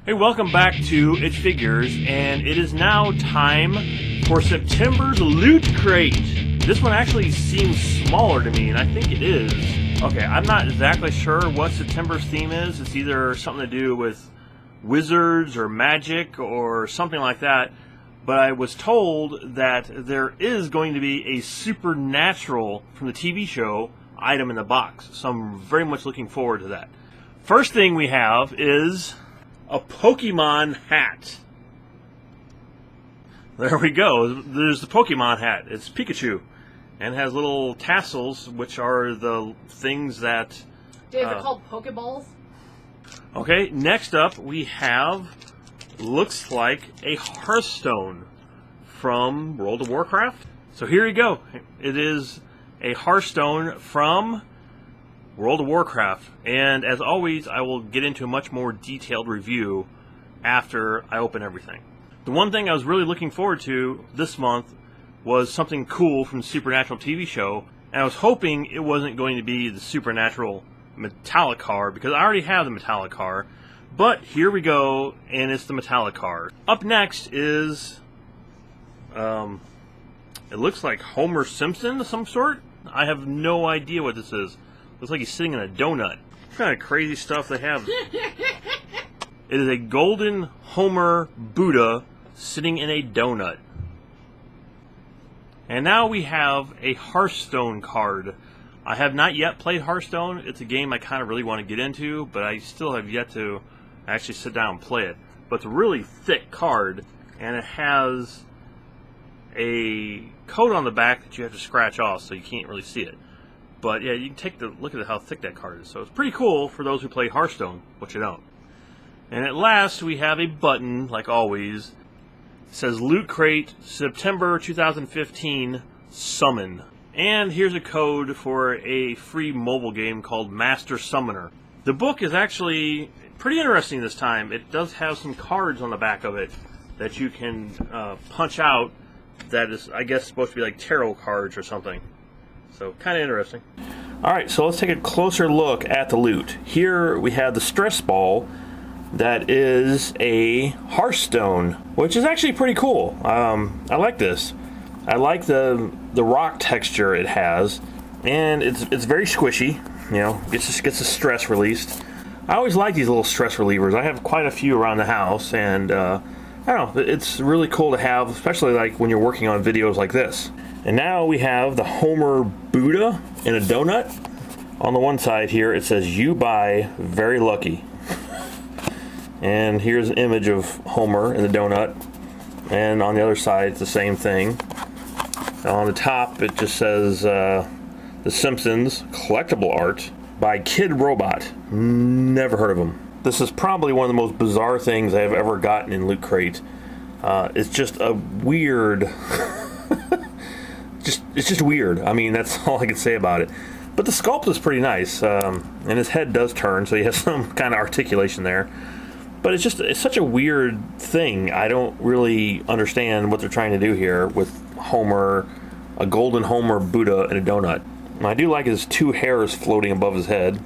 Hey, welcome back to It Figures, and it is now time for September's Loot Crate. This one actually seems smaller to me, and I think it is. Okay, I'm not exactly sure what September's theme is. It's either something to do with wizards or magic or something like that, but I was told that there is going to be a supernatural from the TV show item in the box, so I'm very much looking forward to that. First thing we have is a Pokemon hat. There we go. There's the Pokemon hat. It's Pikachu and has little tassels, which are the things that... Is it called Pokeballs? Okay, next up we have, looks like a Hearthstone from World of Warcraft. So here you go. It is a Hearthstone from World of Warcraft, and as always, I will get into a much more detailed review after I open everything. The one thing I was really looking forward to this month was something cool from the Supernatural TV show, and I was hoping it wasn't going to be the Supernatural Metallic card, because I already have the Metallic card, but here we go, and it's the Metallic card. Up next is, it looks like Homer Simpson of some sort? I have no idea what this is. Looks like he's sitting in a donut. What kind of crazy stuff they have? It is a golden Homer Buddha sitting in a donut. And now we have a Hearthstone card. I have not yet played Hearthstone. It's a game I kind of really want to get into, but I still have yet to actually sit down and play it. But it's a really thick card, and it has a coat on the back that you have to scratch off so you can't really see it. But yeah, you can take a look at how thick that card is. So it's pretty cool for those who play Hearthstone, which you don't. And at last, we have a button, like always. It says Loot Crate, September 2015, Summon. And here's a code for a free mobile game called Master Summoner. The book is actually pretty interesting this time. It does have some cards on the back of it that you can punch out that is, I guess, supposed to be like tarot cards or something. So, kind of interesting. Alright, so let's take a closer look at the loot. Here we have the stress ball that is a Hearthstone, which is actually pretty cool. I like this. I like the rock texture it has, and it's very squishy. You know, gets the stress released. I always like these little stress relievers. I have quite a few around the house, and I don't know, it's really cool to have, especially like when you're working on videos like this. And now we have the Homer Buddha in a donut. On the one side here, it says, "You buy very lucky." And here's an image of Homer in the donut. And on the other side, it's the same thing. On the top, it just says, The Simpsons collectible art by Kid Robot. Never heard of him. This is probably one of the most bizarre things I have ever gotten in Loot Crate. It's just a weird... It's just weird. I mean, that's all I can say about it. But the sculpt is pretty nice, and his head does turn, so he has some kind of articulation there. But it's such a weird thing. I don't really understand what they're trying to do here with Homer, a golden Homer Buddha in a donut. And I do like his two hairs floating above his head.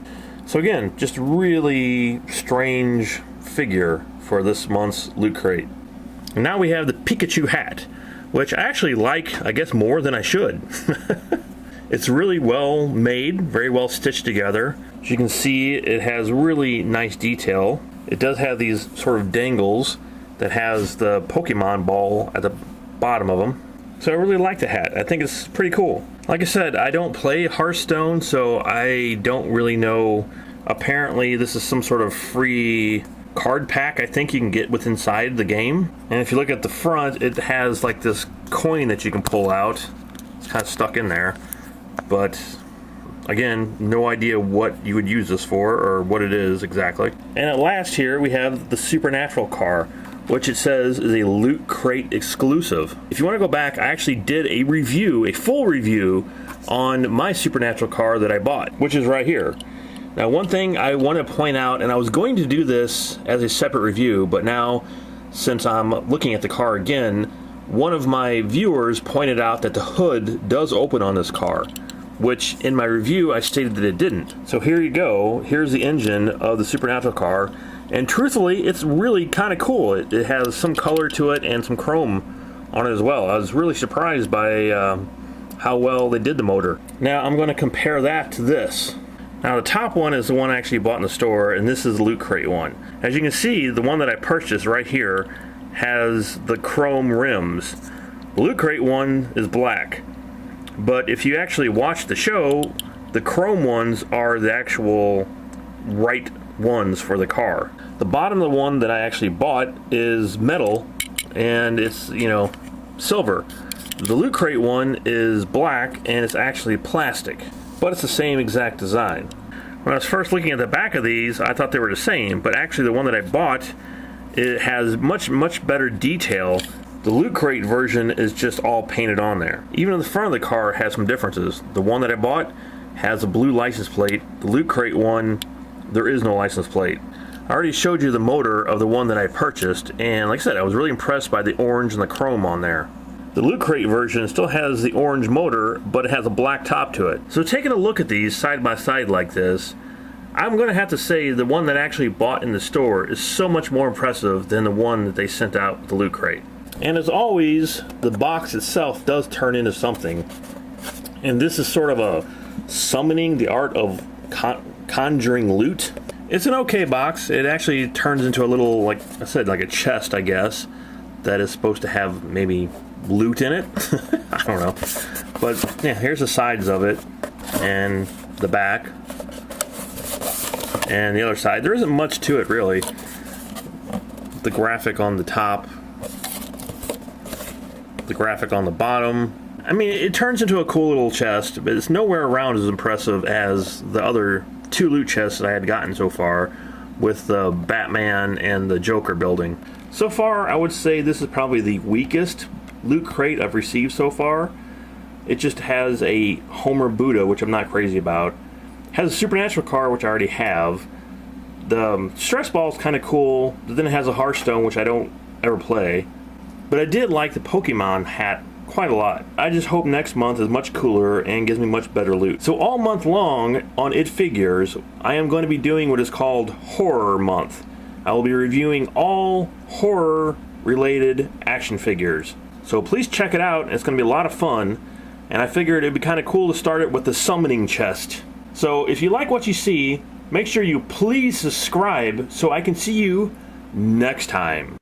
So again, just really strange figure for this month's Loot Crate. And now we have the Pikachu hat, which I actually like, I guess, more than I should. It's really well made, very well stitched together. As you can see, it has really nice detail. It does have these sort of dangles that has the Pokemon ball at the bottom of them. So I really like the hat. I think it's pretty cool. Like I said, I don't play Hearthstone, so I don't really know. Apparently, this is some sort of free card pack I think you can get with inside the game. And if you look at the front, it has like this coin that you can pull out. It's kind of stuck in there. But again, no idea what you would use this for or what it is exactly. And at last here we have the Supernatural car, which it says is a Loot Crate exclusive. If you want to go back, I actually did a review, a full review on my Supernatural car that I bought, which is right here. Now, one thing I want to point out, and I was going to do this as a separate review, but now, since I'm looking at the car again, one of my viewers pointed out that the hood does open on this car, which in my review I stated that it didn't. So here you go. Here's the engine of the Supernatural car. And truthfully, it's really kind of cool. It has some color to it and some chrome on it as well. I was really surprised by how well they did the motor. Now I'm going to compare that to this. Now the top one is the one I actually bought in the store, and this is the Loot Crate one. As you can see, the one that I purchased right here has the chrome rims. The Loot Crate one is black. But if you actually watch the show, the chrome ones are the actual right ones for the car. The bottom of the one that I actually bought is metal, and it's, you know, silver. The Loot Crate one is black, and it's actually plastic, but it's the same exact design. When I was first looking at the back of these, I thought they were the same, but actually the one that I bought, it has much better detail. The Loot Crate version is just all painted on there. Even in the front of the car has some differences. The one that I bought has a blue license plate. The Loot Crate one, there is no license plate. I already showed you the motor of the one that I purchased, and like I said, I was really impressed by the orange and the chrome on there. The Loot Crate version still has the orange motor, but it has a black top to it. So taking a look at these side by side like this, I'm going to have to say the one that I actually bought in the store is so much more impressive than the one that they sent out with the Loot Crate. And as always, the box itself does turn into something. And this is sort of a summoning the art of conjuring loot. It's an okay box. It actually turns into a little, like I said, like a chest, I guess, that is supposed to have maybe loot in it. I don't know. But yeah, here's the sides of it, and the back, and the other side. There isn't much to it, really. The graphic on the top, the graphic on the bottom. I mean, it turns into a cool little chest, but it's nowhere around as impressive as the other two loot chests that I had gotten so far, with the Batman and the Joker building. So far, I would say this is probably the weakest Loot Crate I've received so far. It just has a Homer Buddha, which I'm not crazy about. It has a Supernatural car, which I already have. The Stress Ball is kind of cool, but then it has a Hearthstone, which I don't ever play. But I did like the Pokemon hat quite a lot. I just hope next month is much cooler and gives me much better loot. So all month long on It Figures, I am going to be doing what is called Horror Month. I will be reviewing all horror-related action figures. So please check it out. It's going to be a lot of fun. And I figured it'd be kind of cool to start it with the summoning chest. So if you like what you see, make sure you please subscribe so I can see you next time.